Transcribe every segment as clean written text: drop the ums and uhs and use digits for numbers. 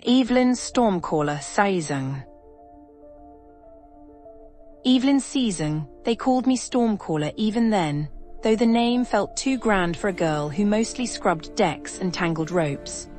Evelyn Stormcaller Seasong. Evelyn Seasong, they called me Stormcaller even then, though the name felt too grand for a girl who mostly scrubbed decks and tangled ropes.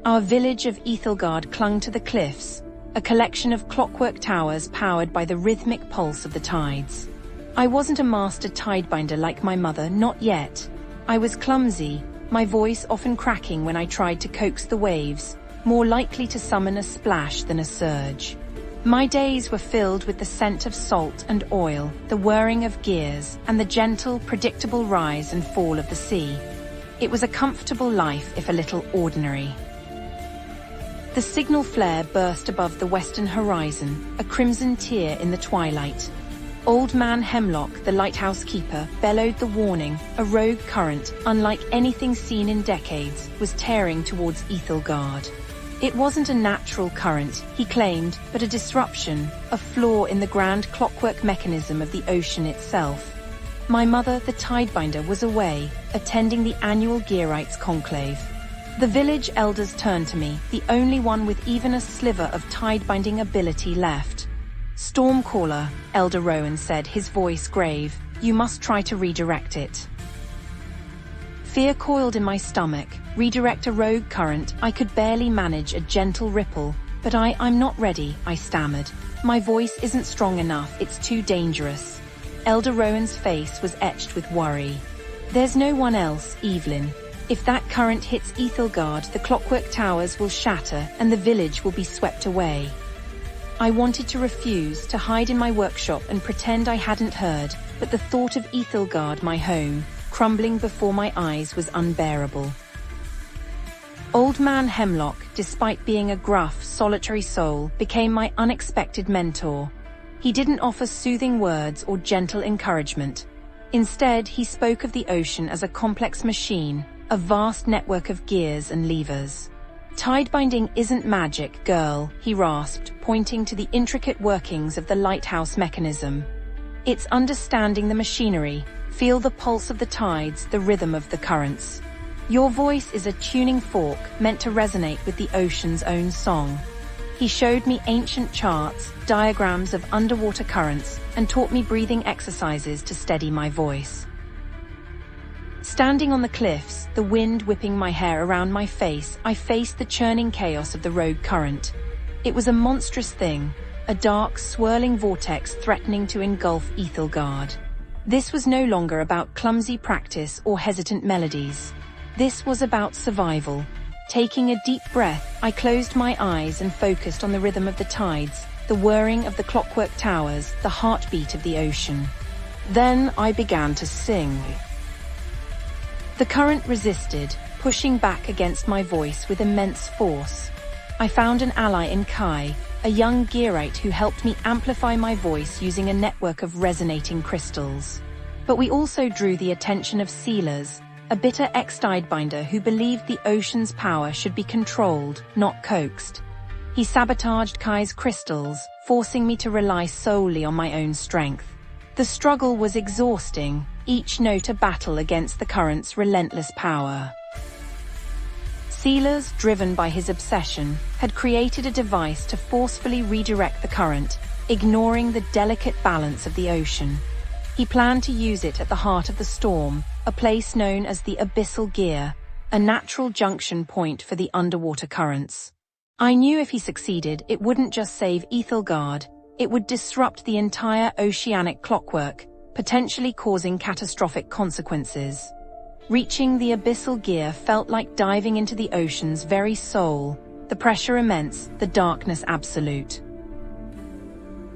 Our village of Ethelgard clung to the cliffs, a collection of clockwork towers powered by the rhythmic pulse of the tides. I wasn't a master tidebinder like my mother, not yet. I was clumsy, my voice often cracking when I tried to coax the waves, more likely to summon a splash than a surge. My days were filled with the scent of salt and oil, the whirring of gears, and the gentle, predictable rise and fall of the sea. It was a comfortable life, if a little ordinary. The signal flare burst above the western horizon, a crimson tear in the twilight. Old Man Hemlock, the lighthouse keeper, bellowed the warning. A rogue current, unlike anything seen in decades, was tearing towards Ethelgard. It wasn't a natural current, he claimed, but a disruption, a flaw in the grand clockwork mechanism of the ocean itself. My mother, the tidebinder, was away, attending the annual AIart's conclave. The village elders turned to me, the only one with even a sliver of tidebinding ability left. Stormcaller, Elder Rowan said, his voice grave, you must try to redirect it. Fear coiled in my stomach. Redirect a rogue current? I could barely manage a gentle ripple. But I'm not ready, I stammered. My voice isn't strong enough, it's too dangerous. Elder Rowan's face was etched with worry. There's no one else, Evelyn. If that current hits Ethelgard, the clockwork towers will shatter and the village will be swept away. I wanted to refuse, to hide in my workshop and pretend I hadn't heard, but the thought of Ethelgard, my home, crumbling before my eyes was unbearable. Old Man Hemlock, despite being a gruff, solitary soul, became my unexpected mentor. He didn't offer soothing words or gentle encouragement. Instead, he spoke of the ocean as a complex machine, a vast network of gears and levers. Tidebinding isn't magic, girl, he rasped, pointing to the intricate workings of the lighthouse mechanism. It's understanding the machinery, feel the pulse of the tides, the rhythm of the currents. Your voice is a tuning fork meant to resonate with the ocean's own song. He showed me ancient charts, diagrams of underwater currents, and taught me breathing exercises to steady my voice. Standing on the cliffs, the wind whipping my hair around my face, I faced the churning chaos of the rogue current. It was a monstrous thing, a dark, swirling vortex threatening to engulf Ethelgard. This was no longer about clumsy practice or hesitant melodies. This was about survival. Taking a deep breath, I closed my eyes and focused on the rhythm of the tides, the whirring of the clockwork towers, the heartbeat of the ocean. Then I began to sing. The current resisted, pushing back against my voice with immense force. I found an ally in Kai, a young AIart who helped me amplify my voice using a network of resonating crystals. But we also drew the attention of Sealers, a bitter ex-tidebinder who believed the ocean's power should be controlled, not coaxed. He sabotaged Kai's crystals, forcing me to rely solely on my own strength. The struggle was exhausting, each note a battle against the current's relentless power. Sealers, driven by his obsession, had created a device to forcefully redirect the current, ignoring the delicate balance of the ocean. He planned to use it at the heart of the storm, a place known as the Abyssal Gear, a natural junction point for the underwater currents. I knew if he succeeded, it wouldn't just save Ethelgard, it would disrupt the entire oceanic clockwork, potentially causing catastrophic consequences. Reaching the Abyssal Gear felt like diving into the ocean's very soul, the pressure immense, the darkness absolute.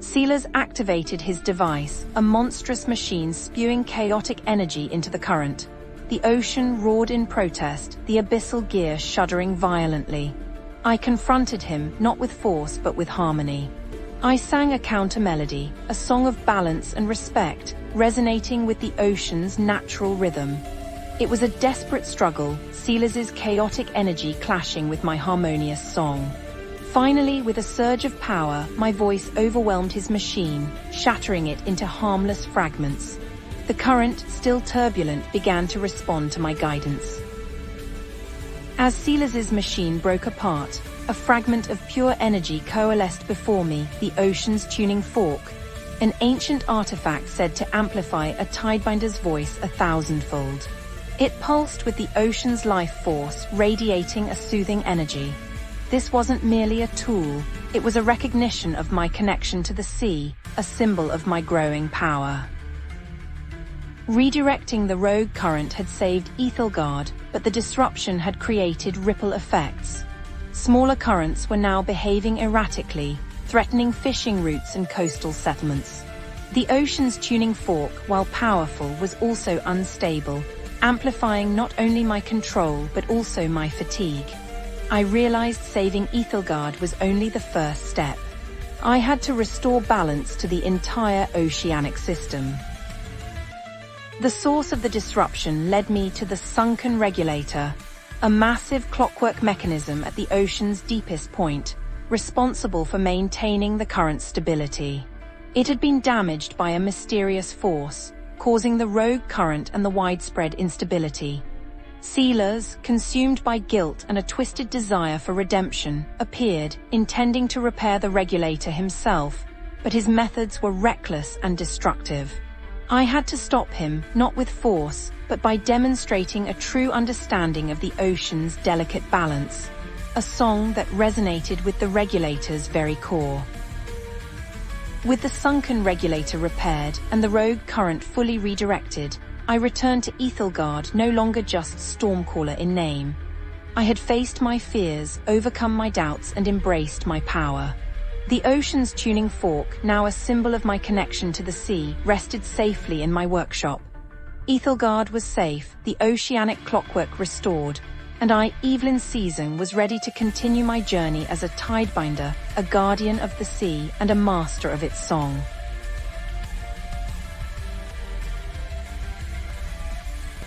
Sealers activated his device, a monstrous machine spewing chaotic energy into the current. The ocean roared in protest, the Abyssal Gear shuddering violently. I confronted him, not with force but with harmony. I sang a counter-melody, a song of balance and respect, resonating with the ocean's natural rhythm. It was a desperate struggle, Sealers' chaotic energy clashing with my harmonious song. Finally, with a surge of power, my voice overwhelmed his machine, shattering it into harmless fragments. The current, still turbulent, began to respond to my guidance. As Sealers' machine broke apart, a fragment of pure energy coalesced before me, the ocean's tuning fork, an ancient artifact said to amplify a tidebinder's voice 1,000-fold. It pulsed with the ocean's life force, radiating a soothing energy. This wasn't merely a tool, it was a recognition of my connection to the sea, a symbol of my growing power. Redirecting the rogue current had saved Ethelgard, but the disruption had created ripple effects. Smaller currents were now behaving erratically, threatening fishing routes and coastal settlements. The ocean's tuning fork, while powerful, was also unstable, amplifying not only my control but also my fatigue. I realized saving Ethelgard was only the first step. I had to restore balance to the entire oceanic system. The source of the disruption led me to the sunken regulator, a massive clockwork mechanism at the ocean's deepest point, responsible for maintaining the current stability. It had been damaged by a mysterious force, causing the rogue current and the widespread instability. Sealers, consumed by guilt and a twisted desire for redemption, appeared, intending to repair the regulator himself, but his methods were reckless and destructive. I had to stop him, not with force, but by demonstrating a true understanding of the ocean's delicate balance, a song that resonated with the regulator's very core. With the sunken regulator repaired and the rogue current fully redirected, I returned to Ethelgard no longer just Stormcaller in name. I had faced my fears, overcome my doubts, and embraced my power. The ocean's tuning fork, now a symbol of my connection to the sea, rested safely in my workshop. Ethelgard was safe, the oceanic clockwork restored, and I, Evelyn Seasong, was ready to continue my journey as a tidebinder, a guardian of the sea, and a master of its song.